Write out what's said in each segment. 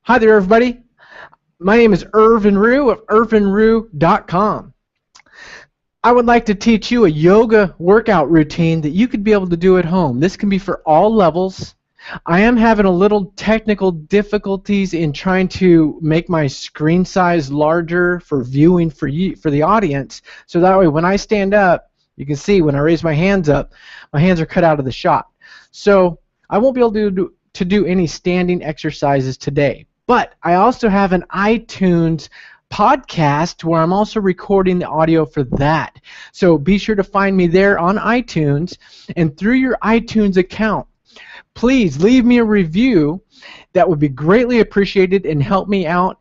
Hi there, everybody. My name is Irvin Rue of irvinrue.com. I would like to teach you a yoga workout routine that you could be able to do at home. This can be for all levels. I am having a little technical difficulties in trying to make my screen size larger for viewing for you, for the audience, so that way when I stand up, you can see when I raise my hands up, my hands are cut out of the shot. So I won't be able to do any standing exercises today. But I also have an iTunes podcast where I'm also recording the audio for that. So be sure to find me there on iTunes, and through your iTunes account, please leave me a review. That would be greatly appreciated and help me out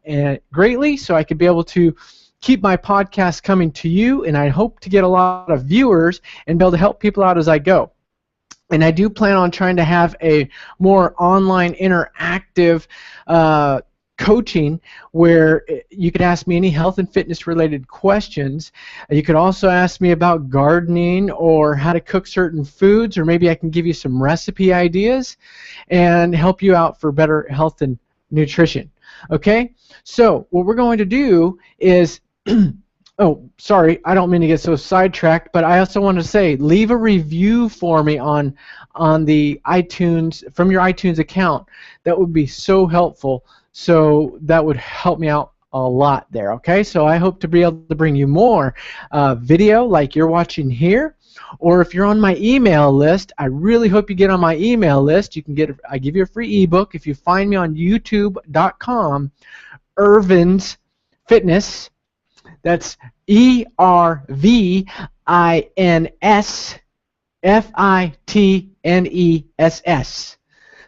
greatly so I could be able to keep my podcast coming to you, and I hope to get a lot of viewers and be able to help people out as I go. And I do plan on trying to have a more online interactive coaching where you could ask me any health and fitness related questions. You could also ask me about gardening or how to cook certain foods, or maybe I can give you some recipe ideas and help you out for better health and nutrition. Okay? So what we're going to do is oh, sorry, I don't mean to get so sidetracked, but I also want to say, leave a review for me on the iTunes, from your iTunes account. That would be so helpful. So that would help me out a lot there, okay? So I hope to be able to bring you more video like you're watching here, or if you're on my email list, I really hope you get on my email list. You can get, I give you a free ebook if you find me on youtube.com, Irvin's Fitness. That's ERVINSFITNESS.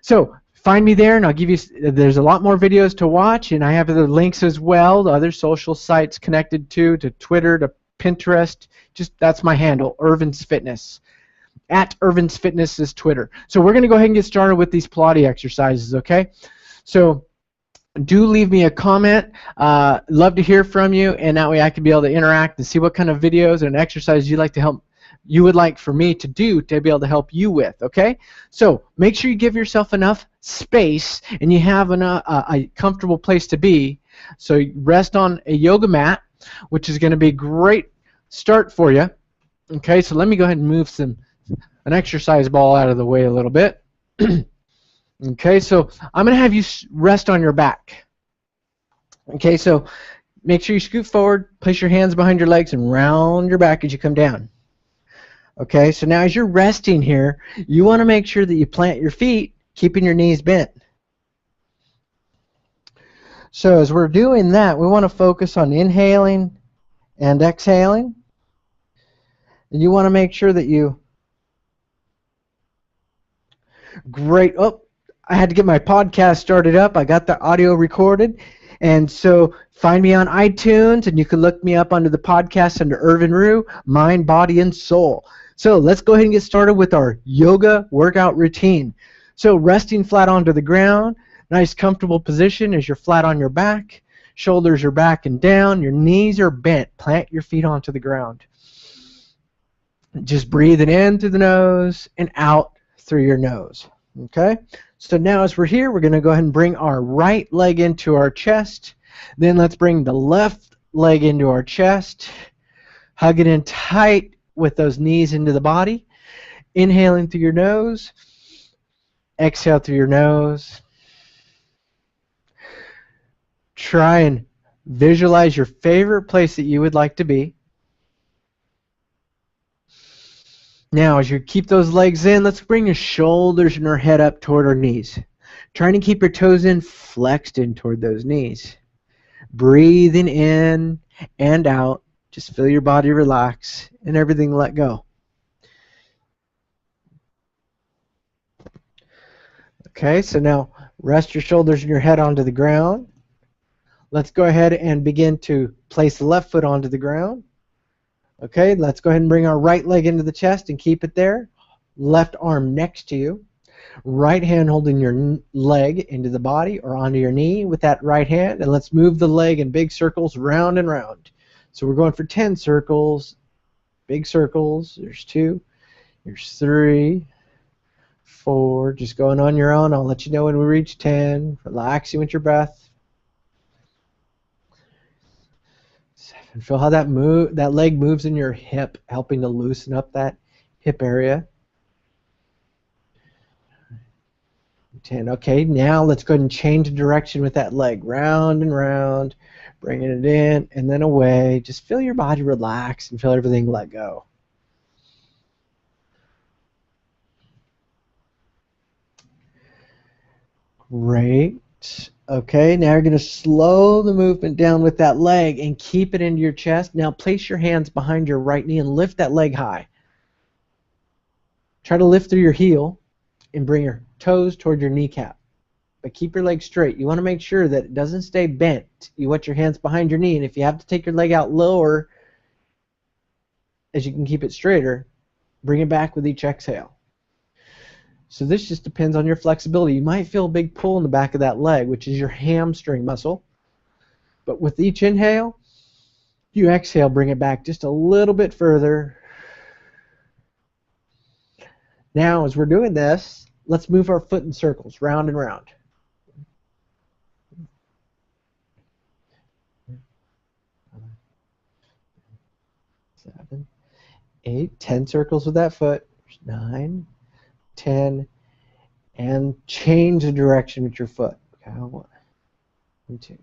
So find me there, and I'll give you. There's a lot more videos to watch, and I have other links as well to other social sites connected to Twitter, to Pinterest. Just that's my handle, Irvin's Fitness. At Irvin's Fitness is Twitter. So we're going to go ahead and get started with these Pilates exercises, okay? So do leave me a comment. Love to hear from you, and that way I can be able to interact and see what kind of videos and exercises you would like for me to do to be able to help you with. Okay, so make sure you give yourself enough space and you have a comfortable place to be. So rest on a yoga mat, which is going to be a great start for you. Okay, so let me go ahead and move an exercise ball out of the way a little bit. Okay, so I'm going to have you rest on your back. Okay, so make sure you scoot forward, place your hands behind your legs, and round your back as you come down. Okay, so now as you're resting here, you want to make sure that you plant your feet, keeping your knees bent. So as we're doing that, we want to focus on inhaling and exhaling. And you want to make sure that you... Great. Oh, I had to get my podcast started up. I got the audio recorded. And so find me on iTunes, and you can look me up under the podcast under Irvin Rue, Mind, Body, and Soul. So let's go ahead and get started with our yoga workout routine. So resting flat onto the ground, nice comfortable position as you're flat on your back. Shoulders are back and down. Your knees are bent. Plant your feet onto the ground. Just breathing in through the nose and out through your nose. Okay? So now as we're here, we're going to go ahead and bring our right leg into our chest. Then let's bring the left leg into our chest. Hug it in tight with those knees into the body. Inhaling through your nose. Exhale through your nose. Try and visualize your favorite place that you would like to be. Now, as you keep those legs in, let's bring your shoulders and our head up toward our knees. Trying to keep your toes in, flexed in toward those knees. Breathing in and out. Just feel your body relax and everything let go. Okay, so now rest your shoulders and your head onto the ground. Let's go ahead and begin to place the left foot onto the ground. Okay, let's go ahead and bring our right leg into the chest and keep it there. Left arm next to you. Right hand holding your leg into the body or onto your knee with that right hand. And let's move the leg in big circles round and round. So we're going for 10 circles. Big circles. There's 2. There's 3, 4, just going on your own. I'll let you know when we reach 10. Relaxing with your breath. 7. Feel how that leg moves in your hip, helping to loosen up that hip area. 10. Okay, now let's go ahead and change the direction with that leg. Round and round, bringing it in and then away. Just feel your body relax and feel everything let go. Great. Okay, now you're going to slow the movement down with that leg and keep it into your chest. Now place your hands behind your right knee and lift that leg high. Try to lift through your heel and bring your toes toward your kneecap. But keep your leg straight. You want to make sure that it doesn't stay bent. You want your hands behind your knee, and if you have to take your leg out lower, as you can keep it straighter, bring it back with each exhale. So this just depends on your flexibility. You might feel a big pull in the back of that leg, which is your hamstring muscle. But with each inhale, you exhale, bring it back just a little bit further. Now, as we're doing this, let's move our foot in circles, round and round. 7, 8, 10 circles with that foot. 9, 10, and change the direction with your foot. Okay, 1, 2,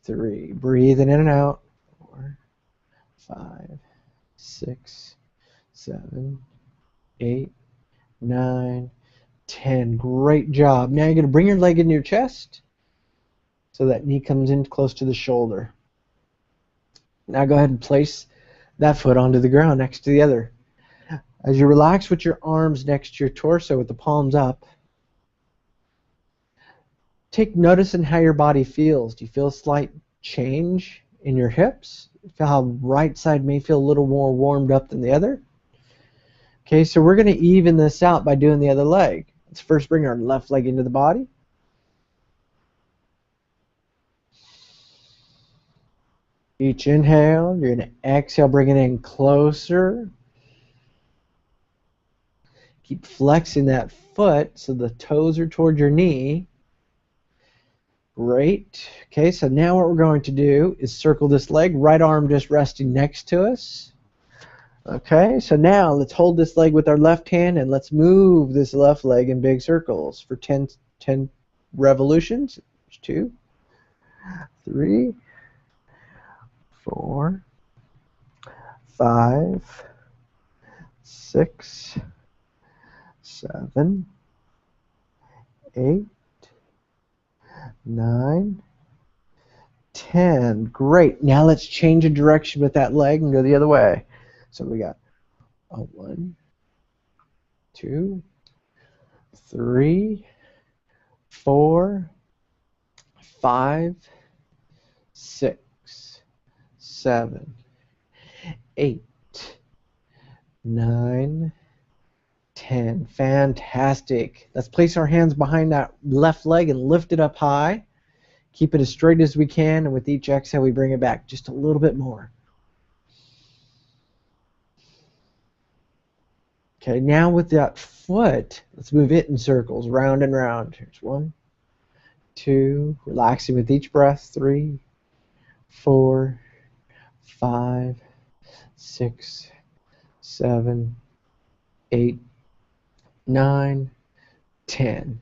3. Breathing in and out. 4, 5, 6, 7, 8, 9, 10. Great job. Now you're going to bring your leg into your chest so that knee comes in close to the shoulder. Now go ahead and place that foot onto the ground next to the other. As you relax with your arms next to your torso with the palms up, take notice in how your body feels. Do you feel a slight change in your hips? Feel how right side may feel a little more warmed up than the other? Okay, so we're going to even this out by doing the other leg. Let's first bring our left leg into the body. Each inhale, you're going to exhale, bring it in closer. Keep flexing that foot so the toes are toward your knee. Great. Okay, so now what we're going to do is circle this leg, right arm just resting next to us. Okay, so now let's hold this leg with our left hand and let's move this left leg in big circles for 10 revolutions. 2, 3, 4, 5, 6, 7, 8, 9, 10. Great. Now let's change a direction with that leg and go the other way. So we got 1, 2, 3, 4, 5, 6, 7, 8, 9, 10. Fantastic. Let's place our hands behind that left leg and lift it up high. Keep it as straight as we can, and with each exhale we bring it back just a little bit more. Okay, now with that foot, let's move it in circles, round and round. Here's 1, 2, relaxing with each breath. 3, 4, 5, 6, 7, 8, 9, 10.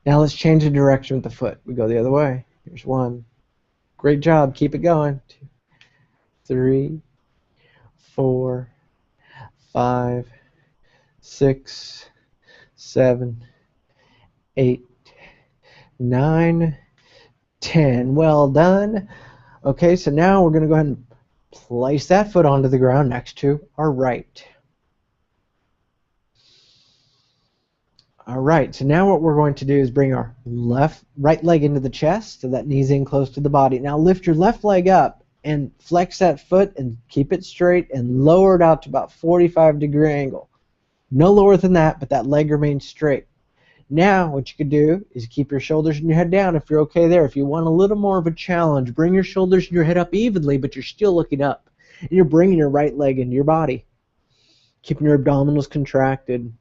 Now let's change the direction with the foot. We go the other way. Here's 1. Great job. Keep it going. 2, 3, 4, 5, 6, 7, 8, 9, 10. Well done. Okay, so now we're going to go ahead and place that foot onto the ground next to our right. All right, so now what we're going to do is bring our right leg into the chest so that knee's in close to the body. Now lift your left leg up and flex that foot and keep it straight and lower it out to about 45-degree angle. No lower than that, but that leg remains straight. Now what you could do is keep your shoulders and your head down if you're okay there. If you want a little more of a challenge, bring your shoulders and your head up evenly, but you're still looking up. And you're bringing your right leg into your body, keeping your abdominals contracted.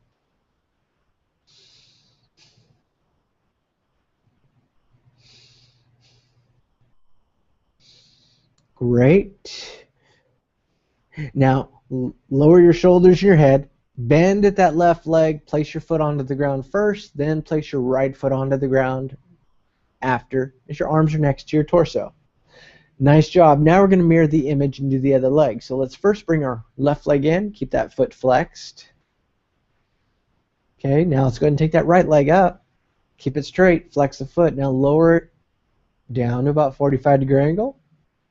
Great. Now, lower your shoulders and your head. Bend at that left leg. Place your foot onto the ground first, then place your right foot onto the ground after, as your arms are next to your torso. Nice job. Now we're going to mirror the image and do the other leg. So let's first bring our left leg in. Keep that foot flexed. Okay, now let's go ahead and take that right leg up. Keep it straight. Flex the foot. Now lower it down to about 45-degree angle.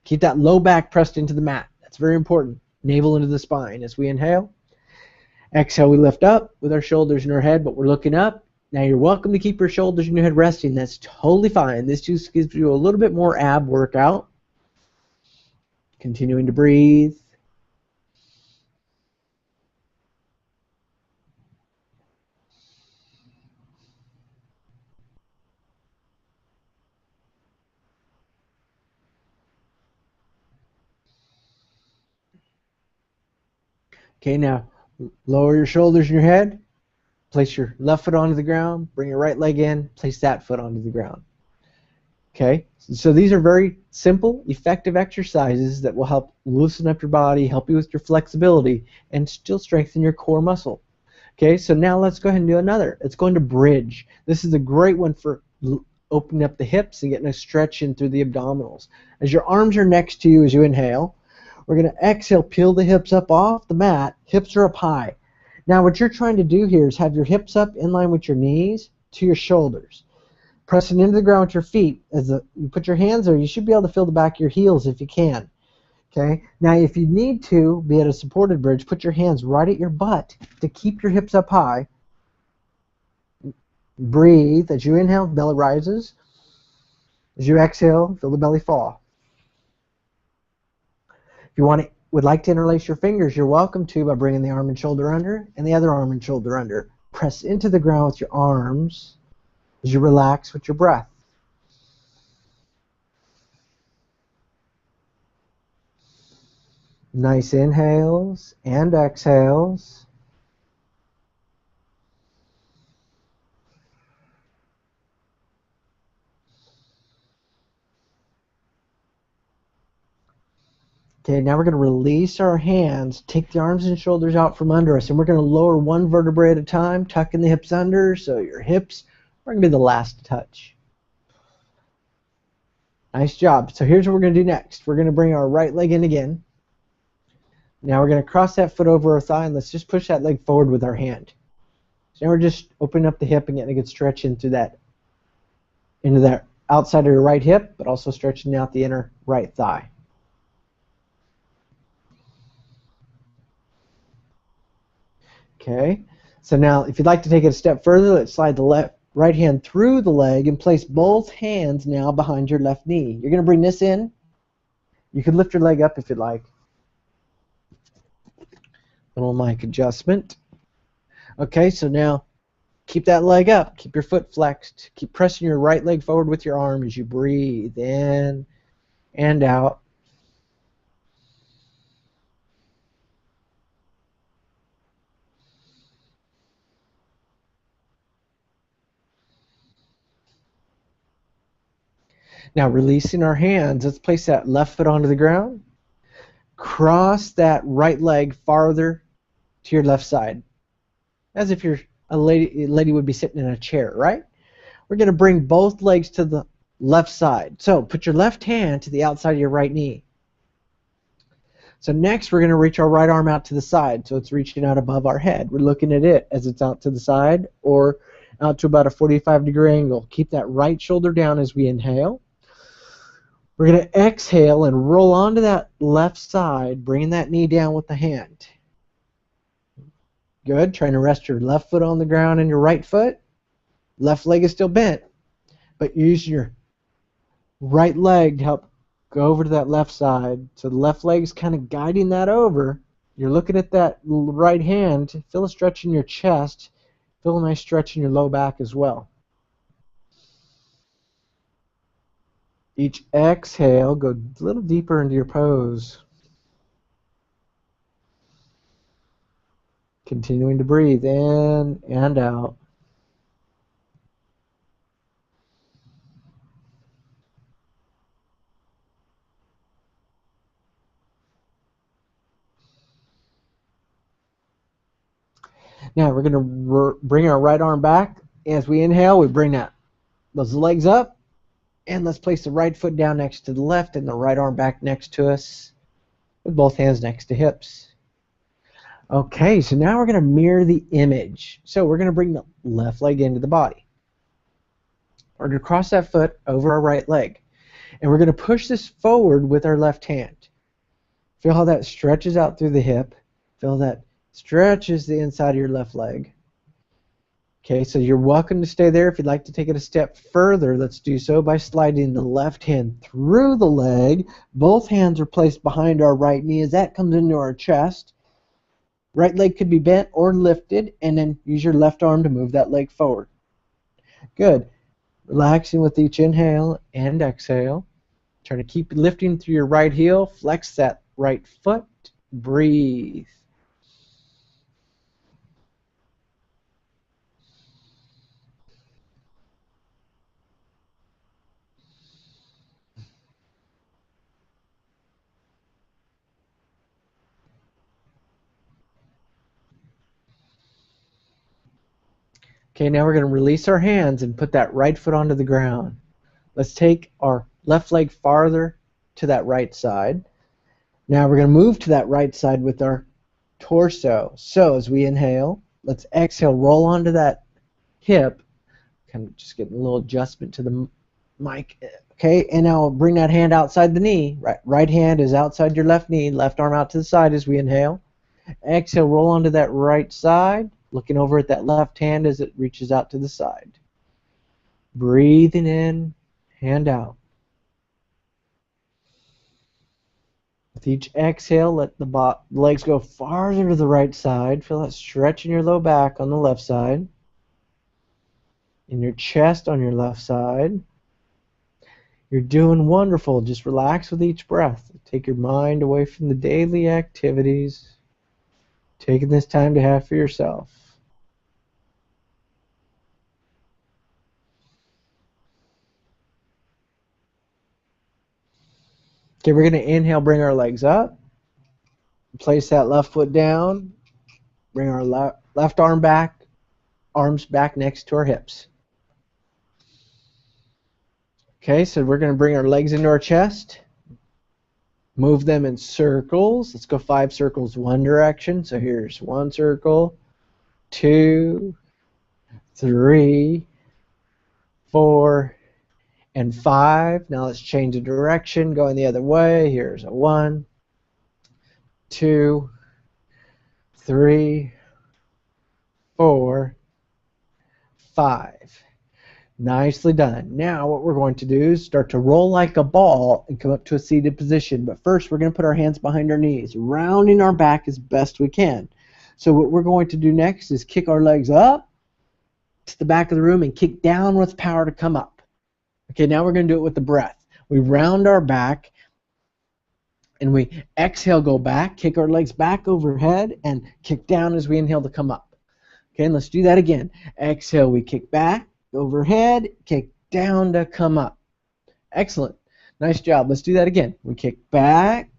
Keep that low back pressed into the mat. That's very important. Navel into the spine as we inhale. Exhale, we lift up with our shoulders and our head, but we're looking up. Now you're welcome to keep your shoulders and your head resting. That's totally fine. This just gives you a little bit more ab workout. Continuing to breathe. Okay, now lower your shoulders and your head. Place your left foot onto the ground. Bring your right leg in. Place that foot onto the ground. Okay, so these are very simple, effective exercises that will help loosen up your body, help you with your flexibility, and still strengthen your core muscle. Okay, so now let's go ahead and do another. It's going to bridge. This is a great one for opening up the hips and getting a stretch in through the abdominals. As your arms are next to you as you inhale, we're going to exhale, peel the hips up off the mat. Hips are up high. Now what you're trying to do here is have your hips up in line with your knees to your shoulders. Pressing into the ground with your feet. As you put your hands there, you should be able to feel the back of your heels if you can. Okay. Now if you need to be at a supported bridge, put your hands right at your butt to keep your hips up high. Breathe. As you inhale, belly rises. As you exhale, feel the belly fall. If you would like to interlace your fingers, you're welcome to by bringing the arm and shoulder under and the other arm and shoulder under. Press into the ground with your arms as you relax with your breath. Nice inhales and exhales. Okay, now we're going to release our hands, take the arms and shoulders out from under us, and we're going to lower one vertebrae at a time, tucking the hips under, so your hips are going to be the last to touch. Nice job. So here's what we're going to do next. We're going to bring our right leg in again. Now we're going to cross that foot over our thigh, and let's just push that leg forward with our hand. So now we're just opening up the hip and getting a good stretch into that outside of your right hip, but also stretching out the inner right thigh. Okay, so now if you'd like to take it a step further, let's slide the right hand through the leg and place both hands now behind your left knee. You're going to bring this in. You can lift your leg up if you'd like. Little mic adjustment. Okay, so now keep that leg up. Keep your foot flexed. Keep pressing your right leg forward with your arm as you breathe in and out. Now releasing our hands, let's place that left foot onto the ground. Cross that right leg farther to your left side, as if you're a lady would be sitting in a chair, right? We're going to bring both legs to the left side. So put your left hand to the outside of your right knee. So next we're going to reach our right arm out to the side, so it's reaching out above our head. We're looking at it as it's out to the side or out to about a 45-degree angle. Keep that right shoulder down as we inhale. We're going to exhale and roll onto that left side, bringing that knee down with the hand. Good. Trying to rest your left foot on the ground and your right foot. Left leg is still bent, but use your right leg to help go over to that left side. So the left leg is kind of guiding that over. You're looking at that right hand. Feel a stretch in your chest. Feel a nice stretch in your low back as well. Each exhale, go a little deeper into your pose. Continuing to breathe in and out. Now we're going to bring our right arm back. As we inhale, we bring those legs up. And let's place the right foot down next to the left and the right arm back next to us with both hands next to hips. Okay, so now we're going to mirror the image. So we're going to bring the left leg into the body. We're going to cross that foot over our right leg. And we're going to push this forward with our left hand. Feel how that stretches out through the hip. Feel that stretches the inside of your left leg. Okay, so you're welcome to stay there. If you'd like to take it a step further, let's do so by sliding the left hand through the leg. Both hands are placed behind our right knee as that comes into our chest. Right leg could be bent or lifted, and then use your left arm to move that leg forward. Good. Relaxing with each inhale and exhale. Try to keep lifting through your right heel. Flex that right foot. Breathe. Okay, now we're going to release our hands and put that right foot onto the ground. Let's take our left leg farther to that right side. Now we're going to move to that right side with our torso. So as we inhale, let's exhale, roll onto that hip. Kind of just getting a little adjustment to the mic. Okay, and now bring that hand outside the knee. Right hand is outside your left knee, left arm out to the side as we inhale. Exhale, roll onto that right side. Looking over at that left hand as it reaches out to the side. Breathing in, hand out. With each exhale, let the legs go farther to the right side. Feel that stretch in your low back on the left side. In your chest on your left side. You're doing wonderful. Just relax with each breath. Take your mind away from the daily activities. Taking this time to have for yourself. Okay, we're going to inhale, bring our legs up. Place that left foot down. Bring our left arm back, arms back next to our hips. Okay, so we're going to bring our legs into our chest. Move them in circles. Let's go 5 circles one direction. So here's 1 circle, 2, 3, 4, and 5. Now let's change the direction, going the other way. Here's a 1, 2, 3, 4, 5. Nicely done. Now what we're going to do is start to roll like a ball and come up to a seated position. But first we're going to put our hands behind our knees, rounding our back as best we can. So what we're going to do next is kick our legs up to the back of the room and kick down with power to come up. Okay, now we're going to do it with the breath. We round our back and we exhale, go back, kick our legs back overhead and kick down as we inhale to come up. Okay, and let's do that again. Exhale, we kick back, overhead, kick down to come up. Excellent. Nice job. Let's do that again. We kick back,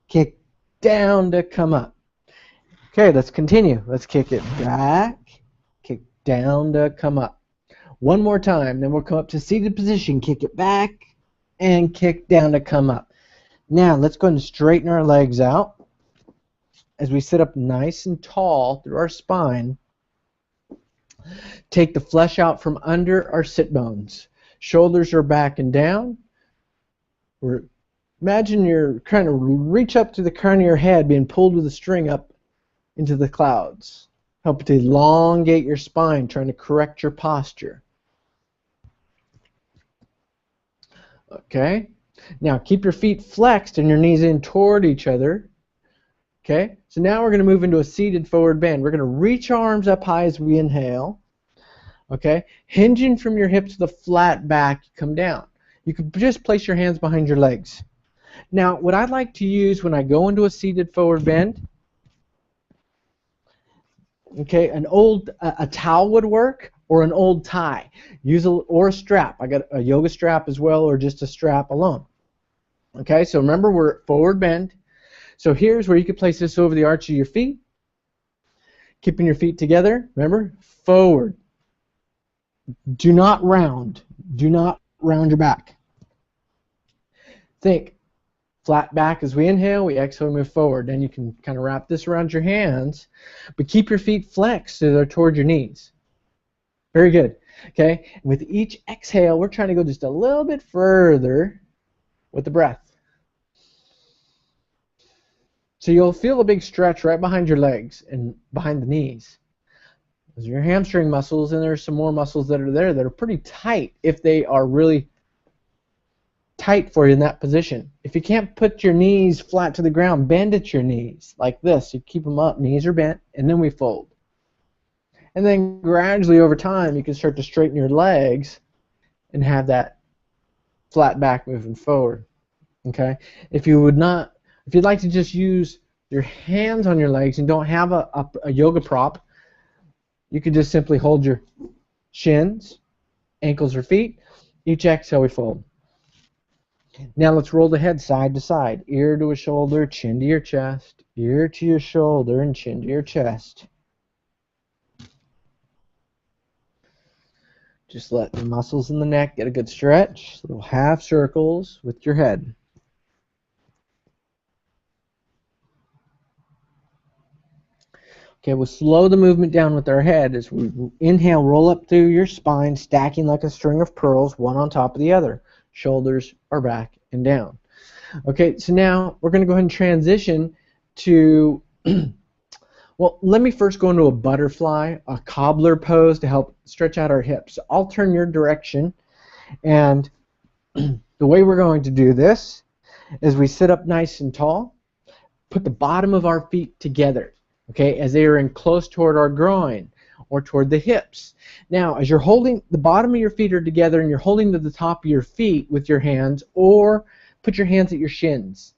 kick down to come up. Okay, let's continue. Let's kick it back, kick down to come up. One more time, then we'll come up to seated position, kick it back, and kick down to come up. Now, let's go ahead and straighten our legs out as we sit up nice and tall through our spine. Take the flesh out from under our sit bones. Shoulders are back and down. Imagine you're trying to reach up to the crown of your head, being pulled with a string up into the clouds. Help to elongate your spine, trying to correct your posture. Okay, now keep your feet flexed and your knees in toward each other. Okay, so now we're going to move into a seated forward bend. We're going to reach our arms up high as we inhale. Okay, hinging from your hips to the flat back, you come down. You can just place your hands behind your legs. Now, what I'd like to use when I go into a seated forward bend, okay, a towel would work, or an old tie. Or a strap. I got a yoga strap as well, or just a strap alone. Okay, so remember we're at forward bend. So here's where you can place this over the arch of your feet. Keeping your feet together, remember, forward. Do not round. Do not round your back. Think. Flat back as we inhale, we exhale, move forward. Then you can kind of wrap this around your hands, but keep your feet flexed so they're toward your knees. Very good. Okay. With each exhale, we're trying to go just a little bit further with the breath. So you'll feel a big stretch right behind your legs and behind the knees. Those are your hamstring muscles, and there's some more muscles that are there that are pretty tight if they are really tight for you in that position. If you can't put your knees flat to the ground, bend at your knees like this. You keep them up, knees are bent, and then we fold. And then gradually over time, you can start to straighten your legs and have that flat back moving forward. Okay? If you'd like to just use your hands on your legs and don't have a yoga prop, you can just simply hold your shins, ankles or feet. Each exhale we fold. Now let's roll the head side to side, ear to a shoulder, chin to your chest, ear to your shoulder, and chin to your chest. Just let the muscles in the neck get a good stretch, little half circles with your head. Okay, we'll slow the movement down with our head as we inhale, roll up through your spine, stacking like a string of pearls, one on top of the other. Shoulders are back and down. Okay, so now we're going to go ahead and transition to, well, let me first go into a butterfly, a cobbler pose to help stretch out our hips. I'll turn your direction, and the way we're going to do this is we sit up nice and tall, put the bottom of our feet together, okay, as they are in close toward our groin or toward the hips. Now, as you're holding, the bottom of your feet are together and you're holding to the top of your feet with your hands, or put your hands at your shins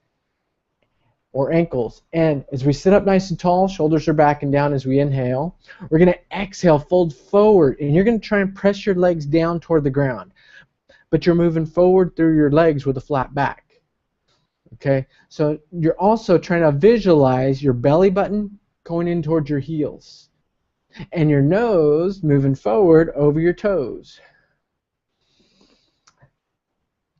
or ankles. And as we sit up nice and tall, shoulders are back and down as we inhale. We're going to exhale, fold forward, and you're going to try and press your legs down toward the ground. But you're moving forward through your legs with a flat back. Okay? So you're also trying to visualize your belly button going in towards your heels, and your nose moving forward over your toes.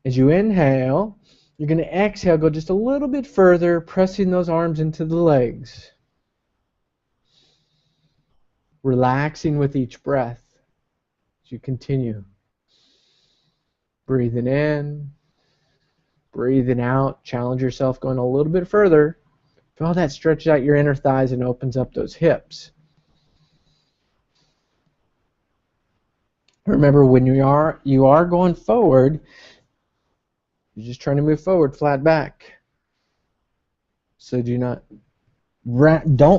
As you inhale, you're going to exhale, go just a little bit further, pressing those arms into the legs. Relaxing with each breath as you continue. Breathing in, breathing out. Challenge yourself going a little bit further. Feel that stretches out your inner thighs and opens up those hips. Remember, when you are going forward, you're just trying to move forward, flat back. So don't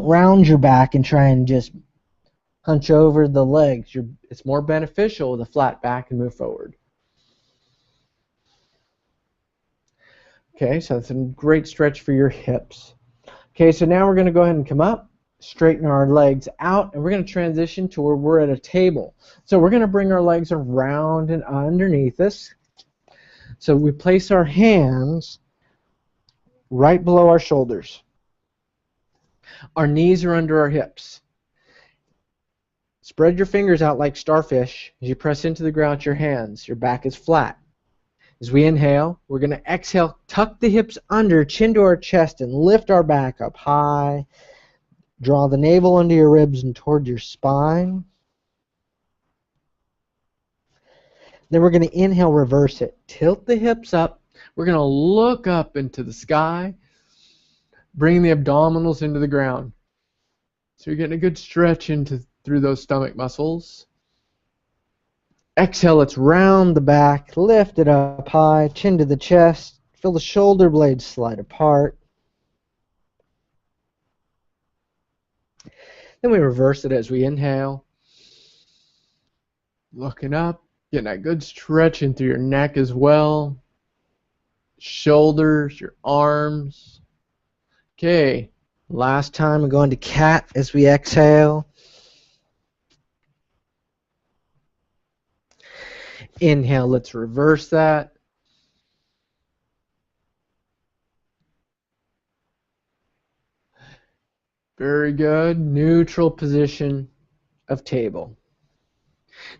round your back and try and just hunch over the legs. It's more beneficial with a flat back and move forward. Okay, so that's a great stretch for your hips. Okay, so now we're going to go ahead and come up, straighten our legs out, and we're going to transition to where we're at a table. So we're going to bring our legs around and underneath us. So we place our hands right below our shoulders. Our knees are under our hips. Spread your fingers out like starfish as you press into the ground with your hands. Your back is flat. As we inhale, we're going to exhale, tuck the hips under, chin to our chest, and lift our back up high. Draw the navel under your ribs and toward your spine. Then we're going to inhale, reverse it. Tilt the hips up. We're going to look up into the sky. Bring the abdominals into the ground. So you're getting a good stretch through those stomach muscles. Exhale, let's round the back, lift it up high, chin to the chest. Feel the shoulder blades slide apart. Then we reverse it as we inhale. Looking up, getting that good stretch into your neck as well. Shoulders, your arms. Okay, last time we're going to cat as we exhale. Inhale, let's reverse that. Very good. Neutral position of table.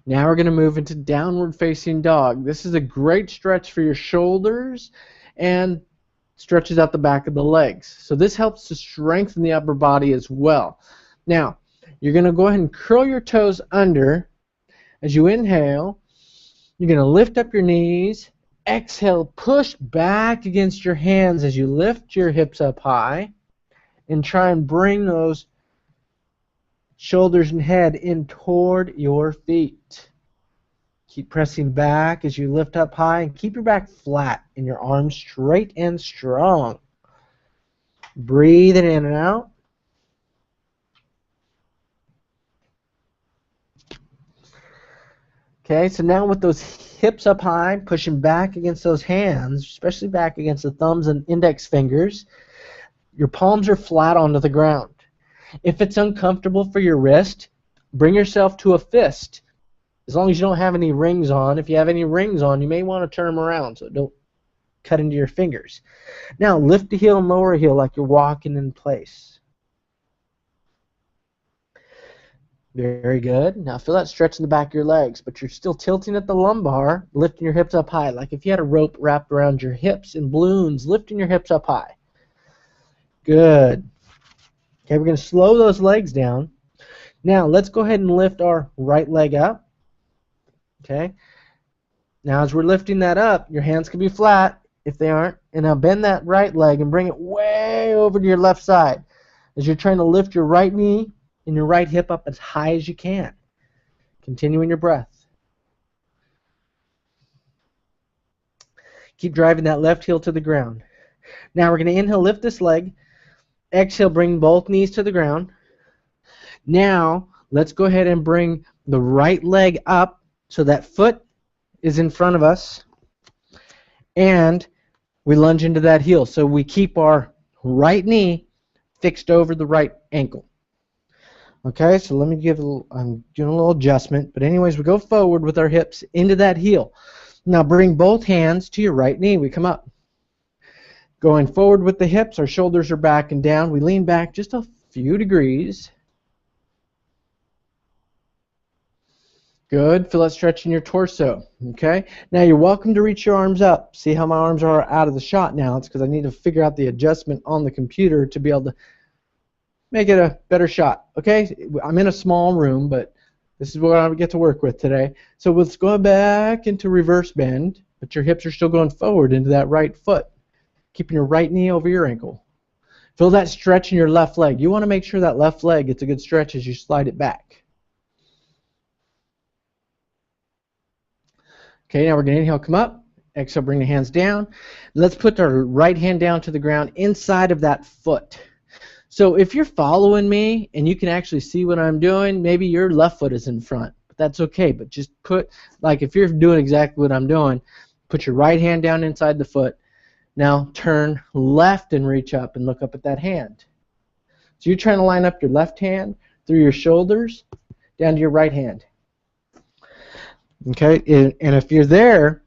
Now we're going to move into downward facing dog. This is a great stretch for your shoulders and stretches out the back of the legs. So this helps to strengthen the upper body as well. Now, you're going to go ahead and curl your toes under. As you inhale, you're going to lift up your knees. Exhale, push back against your hands as you lift your hips up high. And try and bring those shoulders and head in toward your feet. Keep pressing back as you lift up high, and keep your back flat and your arms straight and strong. Breathing in and out. Okay, so now with those hips up high, pushing back against those hands, especially back against the thumbs and index fingers, your palms are flat onto the ground. If it's uncomfortable for your wrist, bring yourself to a fist. As long as you don't have any rings on. If you have any rings on, you may want to turn them around so don't cut into your fingers. Now lift a heel and lower a heel like you're walking in place. Very good. Now feel that stretch in the back of your legs, but you're still tilting at the lumbar, lifting your hips up high. Like if you had a rope wrapped around your hips in balloons, lifting your hips up high. Good. Okay, we're going to slow those legs down. Now, let's go ahead and lift our right leg up. Okay. Now, as we're lifting that up, your hands can be flat if they aren't. And now bend that right leg and bring it way over to your left side as you're trying to lift your right knee and your right hip up as high as you can. Continuing your breath. Keep driving that left heel to the ground. Now, we're going to inhale, lift this leg. Exhale, bring both knees to the ground. Now, let's go ahead and bring the right leg up so that foot is in front of us. And we lunge into that heel. So we keep our right knee fixed over the right ankle. Okay, so let me give I'm doing a little adjustment. But anyways, we go forward with our hips into that heel. Now bring both hands to your right knee. We come up. Going forward with the hips, our shoulders are back and down. We lean back just a few degrees. Good. Feel that stretch in your torso. Okay. Now you're welcome to reach your arms up. See how my arms are out of the shot now? It's because I need to figure out the adjustment on the computer to be able to make it a better shot. Okay. I'm in a small room, but this is what I get to work with today. So let's go back into reverse bend, but your hips are still going forward into that right foot. Keeping your right knee over your ankle. Feel that stretch in your left leg. You want to make sure that left leg gets a good stretch as you slide it back. Okay, now we're going to inhale, come up. Exhale, bring the hands down. Let's put our right hand down to the ground inside of that foot. So if you're following me and you can actually see what I'm doing, maybe your left foot is in front. But that's okay. But just put, like if you're doing exactly what I'm doing, put your right hand down inside the foot. Now turn left and reach up and look up at that hand. So you're trying to line up your left hand through your shoulders down to your right hand. Okay, and if you're there,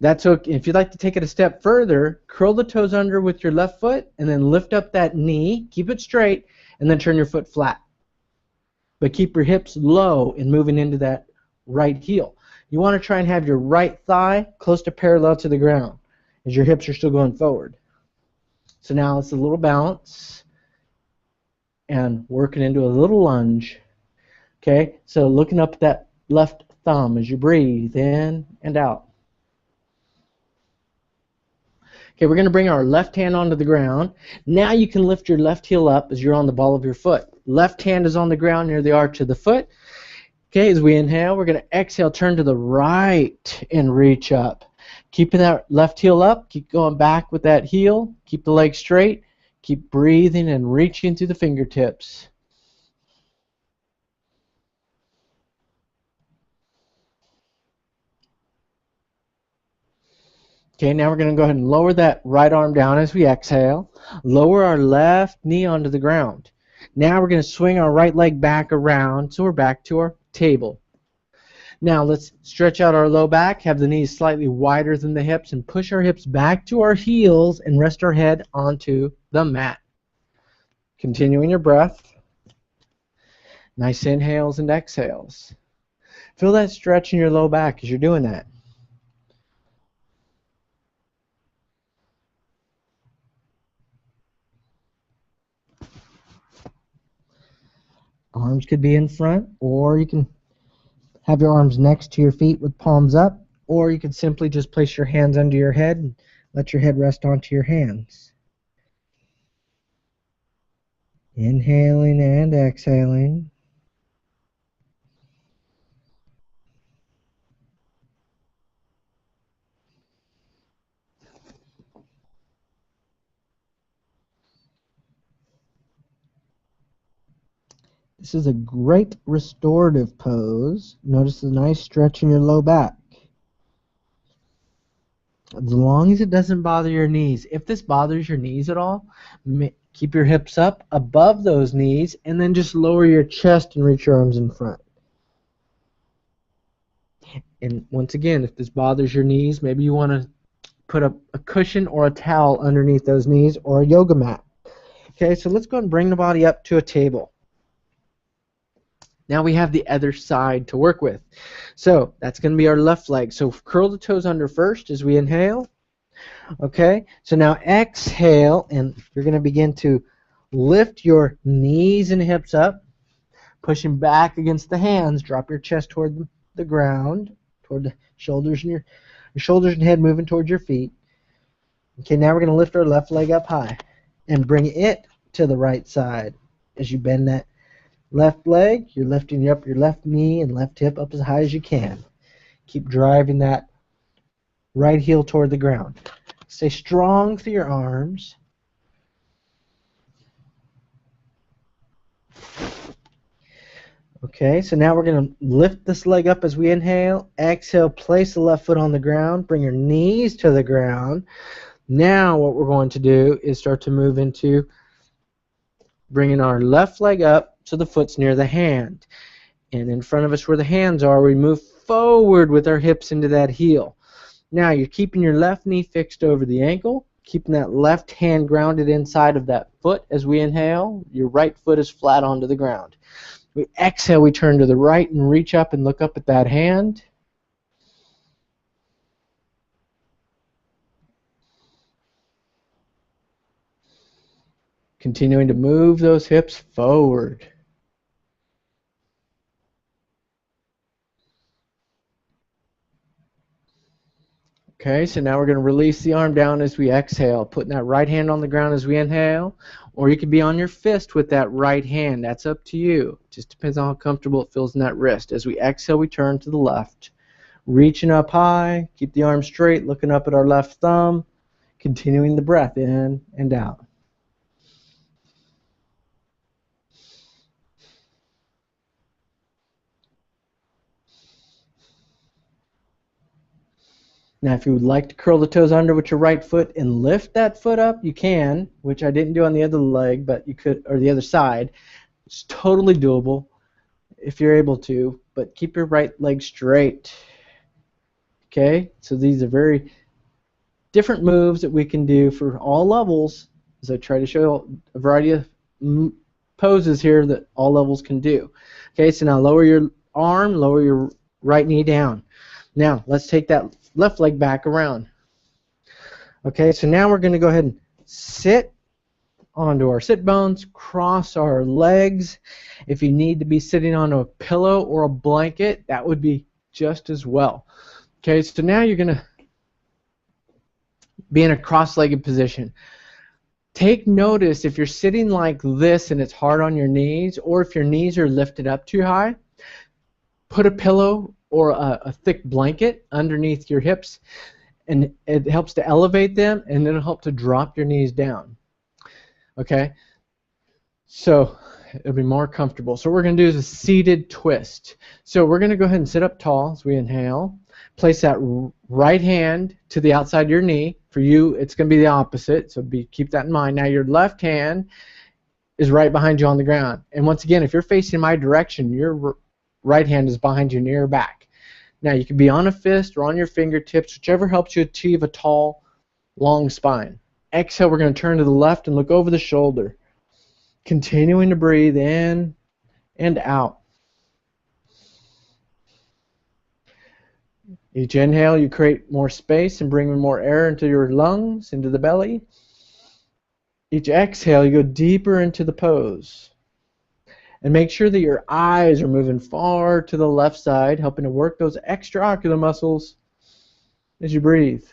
that's okay. If you'd like to take it a step further, curl the toes under with your left foot and then lift up that knee, keep it straight, and then turn your foot flat. But keep your hips low and moving into that right heel. You want to try and have your right thigh close to parallel to the ground as your hips are still going forward. So now it's a little bounce and working into a little lunge. Okay, so looking up at that left thumb as you breathe in and out. Okay, we're going to bring our left hand onto the ground. Now you can lift your left heel up as you're on the ball of your foot. Left hand is on the ground near the arch of the foot. Okay, as we inhale, we're going to exhale, turn to the right and reach up. Keeping that left heel up, keep going back with that heel, keep the leg straight, keep breathing and reaching through the fingertips. Okay, now we're going to go ahead and lower that right arm down as we exhale. Lower our left knee onto the ground. Now we're going to swing our right leg back around so we're back to our table. Now let's stretch out our low back, have the knees slightly wider than the hips, and push our hips back to our heels and rest our head onto the mat. Continuing your breath. Nice inhales and exhales. Feel that stretch in your low back as you're doing that. Arms could be in front, or you can have your arms next to your feet with palms up, or you can simply just place your hands under your head and let your head rest onto your hands. Inhaling and exhaling. This is a great restorative pose. Notice the nice stretch in your low back. As long as it doesn't bother your knees. If this bothers your knees at all, keep your hips up above those knees and then just lower your chest and reach your arms in front. And once again, if this bothers your knees, maybe you want to put a cushion or a towel underneath those knees or a yoga mat. Okay, so let's go and bring the body up to a table. Now we have the other side to work with. So that's going to be our left leg. So curl the toes under first as we inhale. Okay, so now exhale, and you're going to begin to lift your knees and hips up, pushing back against the hands. Drop your chest toward the ground, toward the shoulders, and your shoulders and head moving towards your feet. Okay, now we're going to lift our left leg up high and bring it to the right side. As you bend that left leg, you're lifting up your left knee and left hip up as high as you can. Keep driving that right heel toward the ground. Stay strong through your arms. Okay, so now we're going to lift this leg up as we inhale. Exhale, place the left foot on the ground. Bring your knees to the ground. Now what we're going to do is start to move into bringing our left leg up so the foot's near the hand. And in front of us where the hands are, we move forward with our hips into that heel. Now you're keeping your left knee fixed over the ankle, keeping that left hand grounded inside of that foot as we inhale. Your right foot is flat onto the ground. We exhale, we turn to the right and reach up and look up at that hand. Continuing to move those hips forward. Okay, so now we're going to release the arm down as we exhale, putting that right hand on the ground as we inhale, or you could be on your fist with that right hand. That's up to you. Just depends on how comfortable it feels in that wrist. As we exhale, we turn to the left, reaching up high, keep the arm straight, looking up at our left thumb, continuing the breath in and out. Now, if you would like to curl the toes under with your right foot and lift that foot up, you can, which I didn't do on the other leg, but you could, or the other side. It's totally doable if you're able to, but keep your right leg straight. Okay, so these are very different moves that we can do for all levels, as I try to show a variety of poses here that all levels can do. Okay, so now lower your arm, lower your right knee down. Now, let's take that left leg back around. Okay, so now we're going to go ahead and sit onto our sit bones, cross our legs. If you need to be sitting on a pillow or a blanket, that would be just as well. Okay, so now you're going to be in a cross-legged position. Take notice if you're sitting like this and it's hard on your knees, or if your knees are lifted up too high, put a pillow or a thick blanket underneath your hips, and it helps to elevate them, and it'll help to drop your knees down. Okay, so it'll be more comfortable. So what we're going to do is a seated twist. So we're going to go ahead and sit up tall as we inhale. Place that right hand to the outside of your knee. For you, it's going to be the opposite, so keep that in mind. Now your left hand is right behind you on the ground. And once again, if you're facing my direction, your right hand is behind you near your back. Now you can be on a fist or on your fingertips, whichever helps you achieve a tall, long spine. Exhale, we're going to turn to the left and look over the shoulder. Continuing to breathe in and out. Each inhale, you create more space and bring more air into your lungs, into the belly. Each exhale, you go deeper into the pose. And make sure that your eyes are moving far to the left side, helping to work those extraocular muscles as you breathe.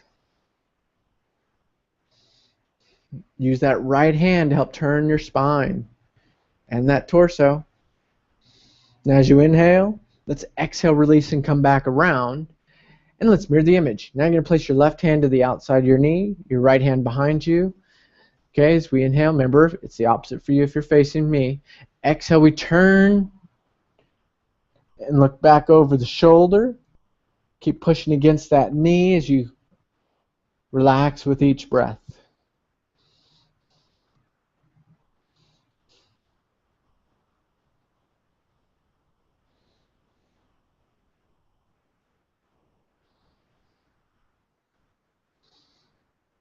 Use that right hand to help turn your spine and that torso. Now as you inhale, let's exhale, release, and come back around. And let's mirror the image. Now you're going to place your left hand to the outside of your knee, your right hand behind you. Okay, as we inhale, remember, it's the opposite for you if you're facing me. Exhale, we turn and look back over the shoulder. Keep pushing against that knee as you relax with each breath.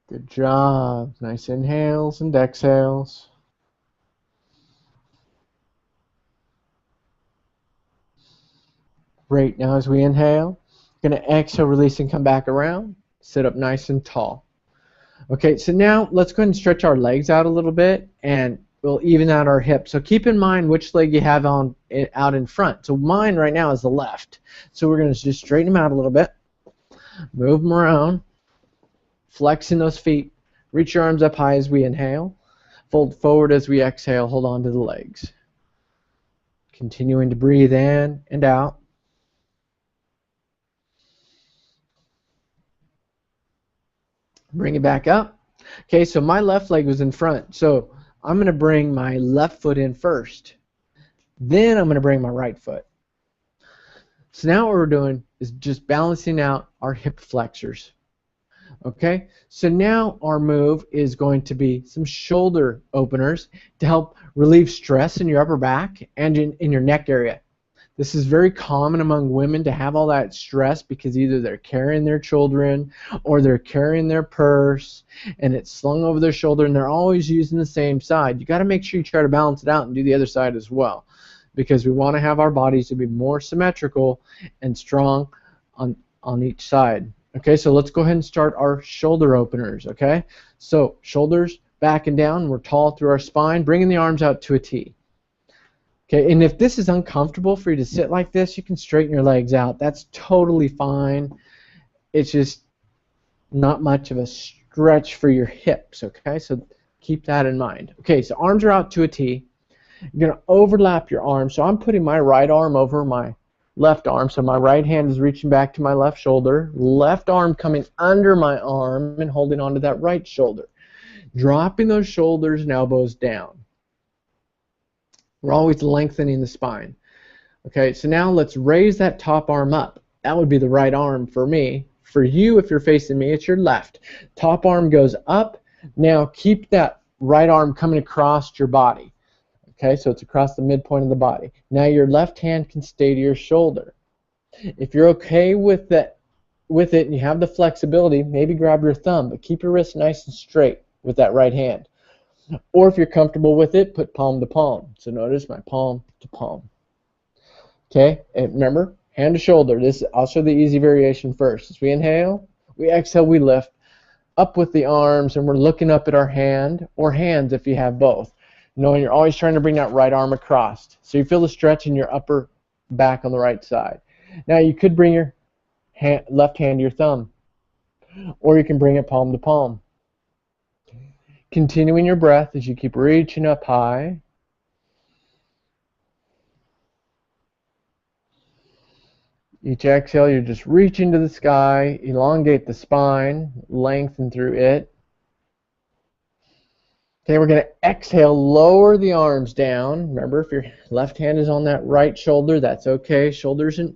Good job. Nice inhales and exhales. Great. Now as we inhale, going to exhale, release, and come back around. Sit up nice and tall. Okay, so now let's go ahead and stretch our legs out a little bit, and we'll even out our hips. So keep in mind which leg you have on out in front. So mine right now is the left. So we're going to just straighten them out a little bit. Move them around. Flexing those feet. Reach your arms up high as we inhale. Fold forward as we exhale. Hold on to the legs. Continuing to breathe in and out. Bring it back up. Okay, so my left leg was in front. So I'm going to bring my left foot in first. Then I'm going to bring my right foot. So now what we're doing is just balancing out our hip flexors. Okay, so now our move is going to be some shoulder openers to help relieve stress in your upper back and in your neck area. This is very common among women to have all that stress because either they're carrying their children or they're carrying their purse and it's slung over their shoulder and they're always using the same side. You got to make sure you try to balance it out and do the other side as well, because we want to have our bodies to be more symmetrical and strong on each side. Okay, so let's go ahead and start our shoulder openers. Okay, so shoulders back and down. We're tall through our spine, bringing the arms out to a T. Okay, and if this is uncomfortable for you to sit like this, you can straighten your legs out. That's totally fine. It's just not much of a stretch for your hips. Okay, so keep that in mind. Okay, so arms are out to a T. You're going to overlap your arms. So I'm putting my right arm over my left arm, so my right hand is reaching back to my left shoulder, left arm coming under my arm and holding onto that right shoulder, dropping those shoulders and elbows down. We're always lengthening the spine. Okay, so now let's raise that top arm up. That would be the right arm for me. For you, if you're facing me, it's your left. Top arm goes up. Now keep that right arm coming across your body. Okay, so it's across the midpoint of the body. Now your left hand can stay to your shoulder. If you're okay with it and you have the flexibility, maybe grab your thumb, but keep your wrist nice and straight with that right hand. Or if you're comfortable with it, put palm to palm. So notice my palm to palm. Okay, and remember, hand to shoulder. I'll show the easy variation first. As we inhale, we exhale, we lift up with the arms, and we're looking up at our hand, or hands if you have both. Knowing you're always trying to bring that right arm across. So you feel the stretch in your upper back on the right side. Now you could bring your left hand to your thumb, or you can bring it palm to palm. Continuing your breath as you keep reaching up high. Each exhale, you're just reaching to the sky, elongate the spine, lengthen through it. Okay, we're going to exhale, lower the arms down. Remember, if your left hand is on that right shoulder, that's okay. Shoulders and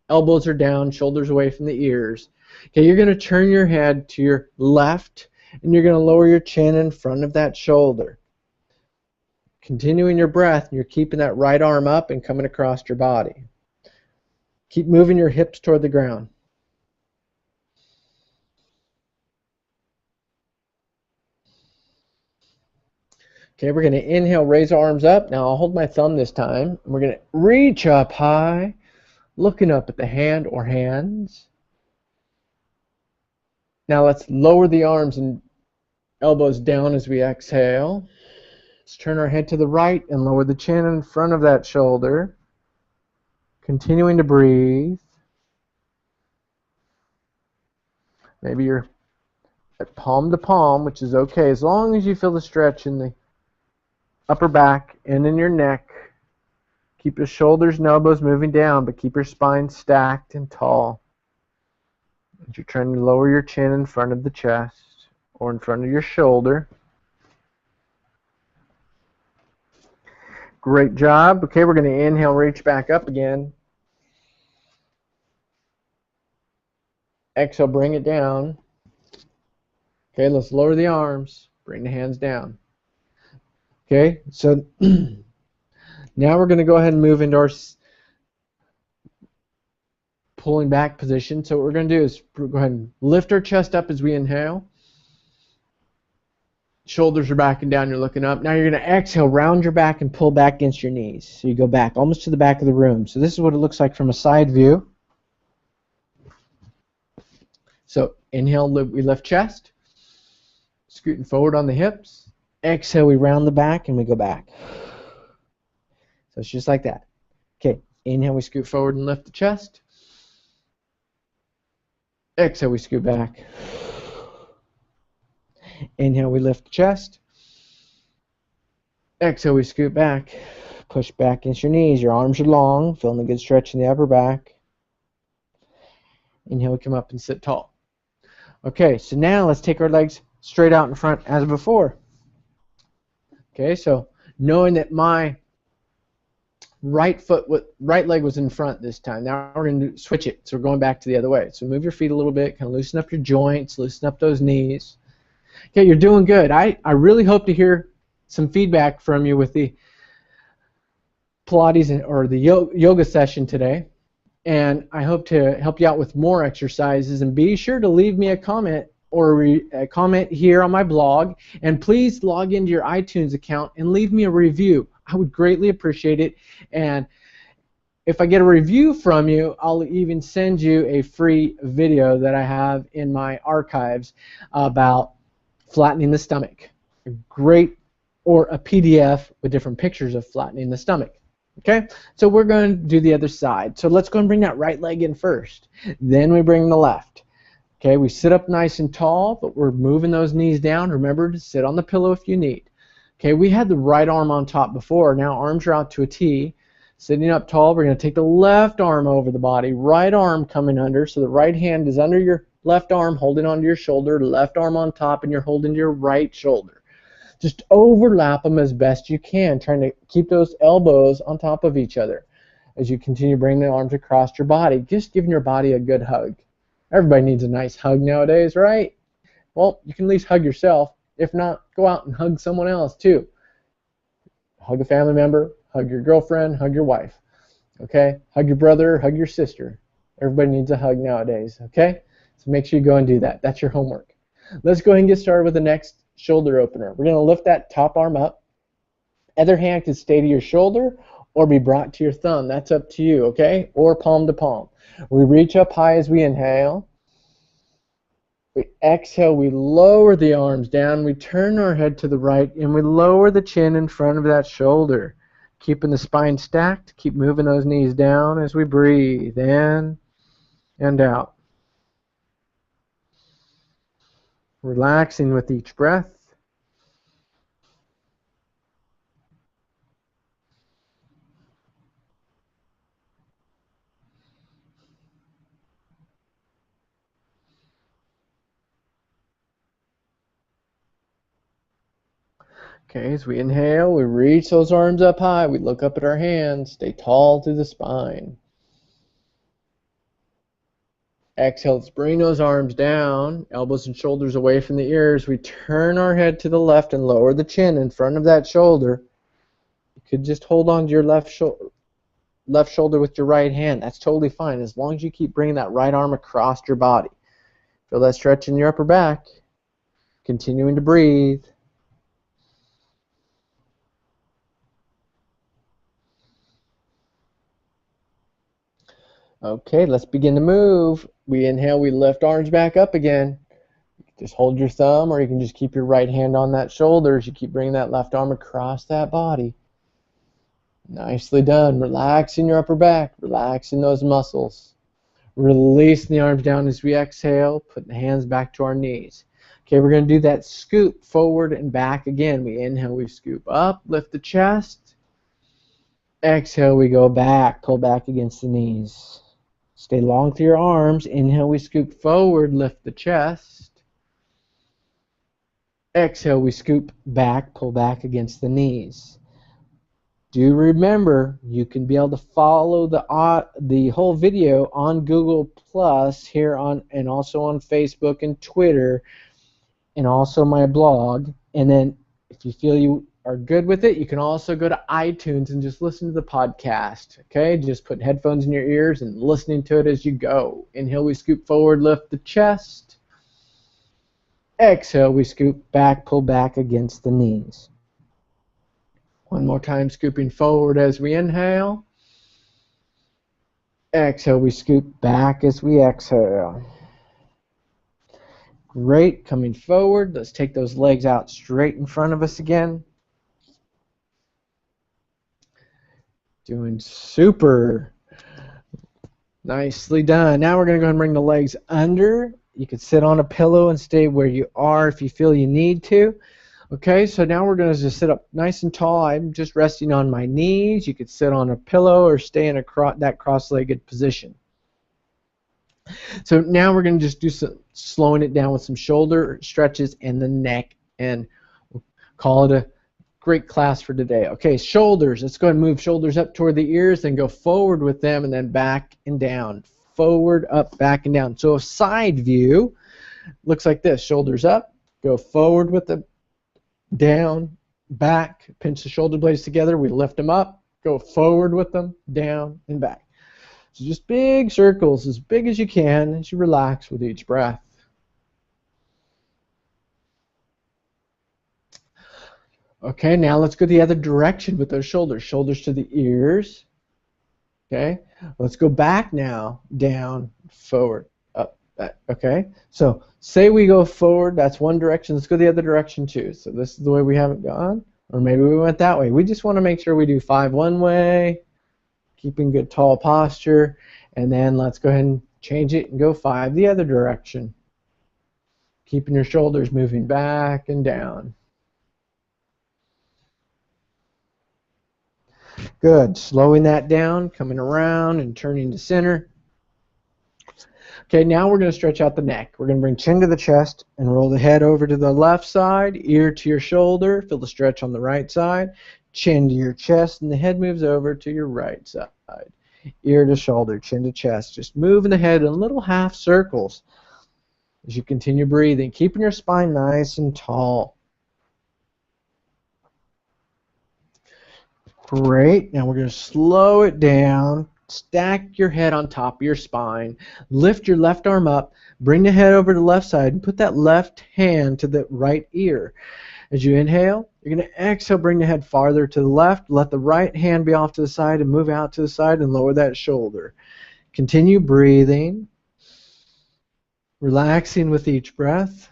elbows are down, shoulders away from the ears. Okay, you're going to turn your head to your left, and you're going to lower your chin in front of that shoulder. Continuing your breath, and you're keeping that right arm up and coming across your body. Keep moving your hips toward the ground. Okay, we're going to inhale, raise our arms up. Now I'll hold my thumb this time. We're going to reach up high, looking up at the hand or hands. Now let's lower the arms and elbows down as we exhale. Let's turn our head to the right and lower the chin in front of that shoulder. Continuing to breathe. Maybe you're at palm to palm, which is okay as long as you feel the stretch in the upper back and in your neck. Keep your shoulders and elbows moving down, but keep your spine stacked and tall. As you're trying to lower your chin in front of the chest or in front of your shoulder. Great job. Okay, we're going to inhale, reach back up again. Exhale, bring it down. Okay, let's lower the arms. Bring the hands down. Okay, so now we're going to go ahead and move into our pulling back position. So what we're going to do is go ahead and lift our chest up as we inhale. Shoulders are back and down, you're looking up. Now you're going to exhale, round your back and pull back against your knees. So you go back almost to the back of the room. So this is what it looks like from a side view. So inhale, we lift chest. Scooting forward on the hips. Exhale, we round the back and we go back. So it's just like that. Okay, inhale, we scoot forward and lift the chest. Exhale, we scoot back. Inhale, we lift the chest. Exhale, we scoot back. Push back against your knees. Your arms are long. Feeling a good stretch in the upper back. Inhale, we come up and sit tall. Okay, so now let's take our legs straight out in front as before. Okay, so knowing that my right leg was in front this time, now we're going to switch it. So we're going back to the other way. So move your feet a little bit, kind of loosen up your joints, loosen up those knees. Okay, you're doing good. I really hope to hear some feedback from you with the Pilates or the yoga session today. And I hope to help you out with more exercises. And be sure to leave me a comment or a comment here on my blog. And please log into your iTunes account and leave me a review. I would greatly appreciate it. And if I get a review from you, I'll even send you a free video that I have in my archives about flattening the stomach. A great, or a PDF with different pictures of flattening the stomach. Okay, so we're going to do the other side. So let's go and bring that right leg in first. Then we bring the left. Okay, we sit up nice and tall, but we're moving those knees down. Remember to sit on the pillow if you need. Okay, we had the right arm on top before. Now arms are out to a T. Sitting up tall, we're going to take the left arm over the body. Right arm coming under, so the right hand is under your left arm, holding onto your shoulder. Left arm on top, and you're holding your right shoulder. Just overlap them as best you can, trying to keep those elbows on top of each other as you continue bringing the arms across your body, just giving your body a good hug. Everybody needs a nice hug nowadays, right? Well, you can at least hug yourself. If not, go out and hug someone else too. Hug a family member, hug your girlfriend, hug your wife. Okay? Hug your brother, hug your sister. Everybody needs a hug nowadays, okay? So make sure you go and do that. That's your homework. Let's go ahead and get started with the next shoulder opener. We're going to lift that top arm up. Other hand can stay to your shoulder or be brought to your thumb. That's up to you, okay? Or palm to palm. We reach up high as we inhale. We exhale, we lower the arms down. We turn our head to the right, and we lower the chin in front of that shoulder. Keeping the spine stacked. Keep moving those knees down as we breathe in and out. Relaxing with each breath. Okay, as we inhale, we reach those arms up high. We look up at our hands. Stay tall through the spine. Exhale, let's bring those arms down, elbows and shoulders away from the ears. We turn our head to the left and lower the chin in front of that shoulder. You could just hold on to your left shoulder with your right hand. That's totally fine as long as you keep bringing that right arm across your body. Feel that stretch in your upper back. Continuing to breathe. Okay, let's begin to move. We inhale, we lift arms back up again. Just hold your thumb, or you can just keep your right hand on that shoulder as you keep bringing that left arm across that body. Nicely done. Relaxing your upper back, relaxing those muscles. Releasing the arms down as we exhale, putting the hands back to our knees. Okay, we're going to do that scoop forward and back again. We inhale, we scoop up, lift the chest. Exhale, we go back, pull back against the knees. Stay long through your arms. Inhale, we scoop forward, lift the chest. Exhale, we scoop back, pull back against the knees. Do remember, you can be able to follow the whole video on Google Plus here on, and also on Facebook and Twitter, and also my blog. And then if you feel you are good with it, you can also go to iTunes and just listen to the podcast. Okay, just put headphones in your ears and listening to it as you go. Inhale, we scoop forward, lift the chest. Exhale, we scoop back, pull back against the knees. One more time, scooping forward as we inhale. Exhale, we scoop back as we exhale. Great, coming forward. Let's take those legs out straight in front of us again. Doing super. Nicely done. Now we're going to go ahead and bring the legs under. You can sit on a pillow and stay where you are if you feel you need to. Okay, so now we're going to just sit up nice and tall. I'm just resting on my knees. You could sit on a pillow or stay in that cross-legged position. So now we're going to just do some slowing it down with some shoulder stretches and the neck, and we'll call it a great class for today. Okay, shoulders. Let's go ahead and move shoulders up toward the ears, then go forward with them, and then back and down. Forward, up, back, and down. So a side view looks like this. Shoulders up, go forward with them, down, back, pinch the shoulder blades together, we lift them up, go forward with them, down, and back. So just big circles, as big as you can, as you relax with each breath. Okay, now let's go the other direction with those shoulders. Shoulders to the ears. Okay, let's go back now, down, forward, up, back. Okay, so say we go forward, that's one direction. Let's go the other direction too. So this is the way we haven't gone, or maybe we went that way. We just want to make sure we do 5 one way, keeping good tall posture, and then let's go ahead and change it and go 5 the other direction. Keeping your shoulders moving back and down. Good. Slowing that down, coming around and turning to center. Okay, now we're going to stretch out the neck. We're going to bring chin to the chest and roll the head over to the left side, ear to your shoulder. Feel the stretch on the right side. Chin to your chest, and the head moves over to your right side. Ear to shoulder, chin to chest. Just moving the head in little half circles as you continue breathing, keeping your spine nice and tall. Great. Now we're going to slow it down. Stack your head on top of your spine. Lift your left arm up. Bring the head over to the left side and put that left hand to the right ear. As you inhale, you're going to exhale, bring the head farther to the left. Let the right hand be off to the side and move out to the side and lower that shoulder. Continue breathing. Relaxing with each breath.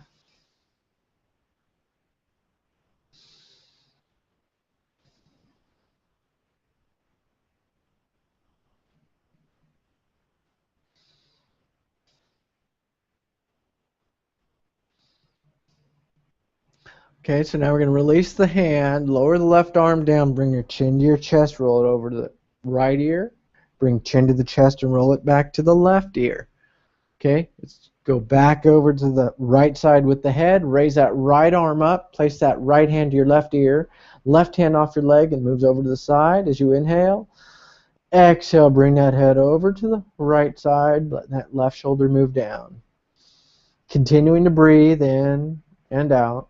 Okay, so now we're going to release the hand, lower the left arm down, bring your chin to your chest, roll it over to the right ear, bring chin to the chest and roll it back to the left ear. Okay, let's go back over to the right side with the head, raise that right arm up, place that right hand to your left ear, left hand off your leg and moves over to the side as you inhale. Exhale, bring that head over to the right side, let that left shoulder move down. Continuing to breathe in and out.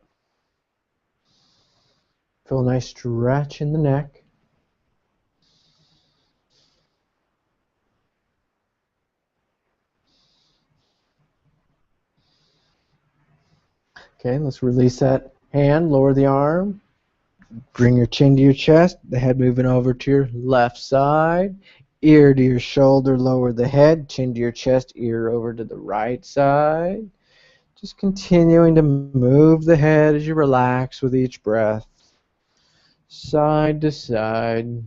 Feel a nice stretch in the neck. Okay, let's release that hand, lower the arm. Bring your chin to your chest, the head moving over to your left side. Ear to your shoulder, lower the head, chin to your chest, ear over to the right side. Just continuing to move the head as you relax with each breath, side to side.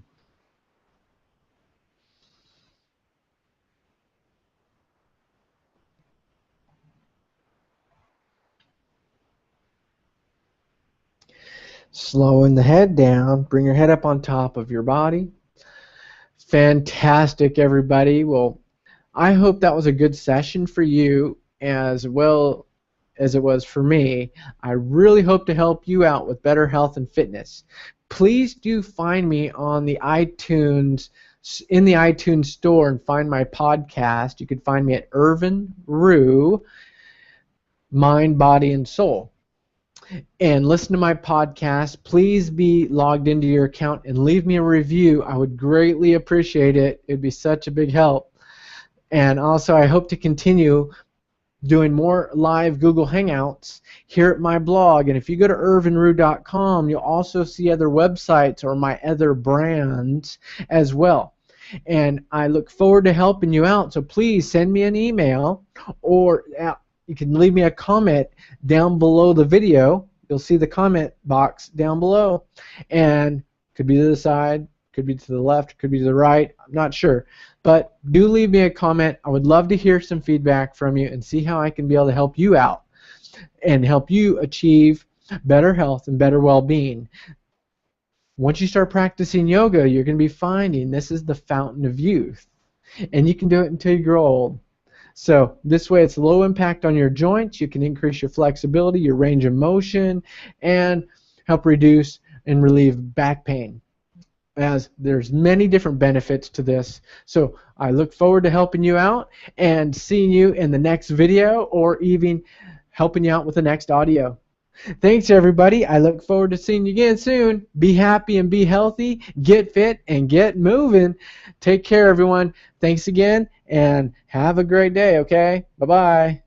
Slowing the head down, bring your head up on top of your body. Fantastic, everybody. Well, I hope that was a good session for you as well as it was for me. I really hope to help you out with better health and fitness. Please do find me on the iTunes, in the iTunes store, and find my podcast. You can find me at Irvin Rue, Mind, Body, and Soul. And listen to my podcast. Please be logged into your account and leave me a review. I would greatly appreciate it. It'd be such a big help. And also, I hope to continue doing more live Google Hangouts here at my blog. And if you go to irvinrue.com, you'll also see other websites or my other brands as well. And I look forward to helping you out. So please send me an email, or you can leave me a comment down below the video. You'll see the comment box down below. And could be to the side, could be to the left, could be to the right. I'm not sure. But do leave me a comment. I would love to hear some feedback from you and see how I can be able to help you out and help you achieve better health and better well-being. Once you start practicing yoga, you're going to be finding this is the fountain of youth. And you can do it until you grow old. So this way it's low impact on your joints. You can increase your flexibility, your range of motion, and help reduce and relieve back pain, as there's many different benefits to this. So I look forward to helping you out and seeing you in the next video, or even helping you out with the next audio. Thanks, everybody. I look forward to seeing you again soon. Be happy and be healthy. Get fit and get moving. Take care, everyone. Thanks again, and have a great day, okay? Bye-bye.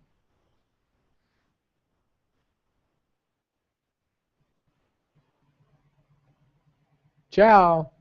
Ciao.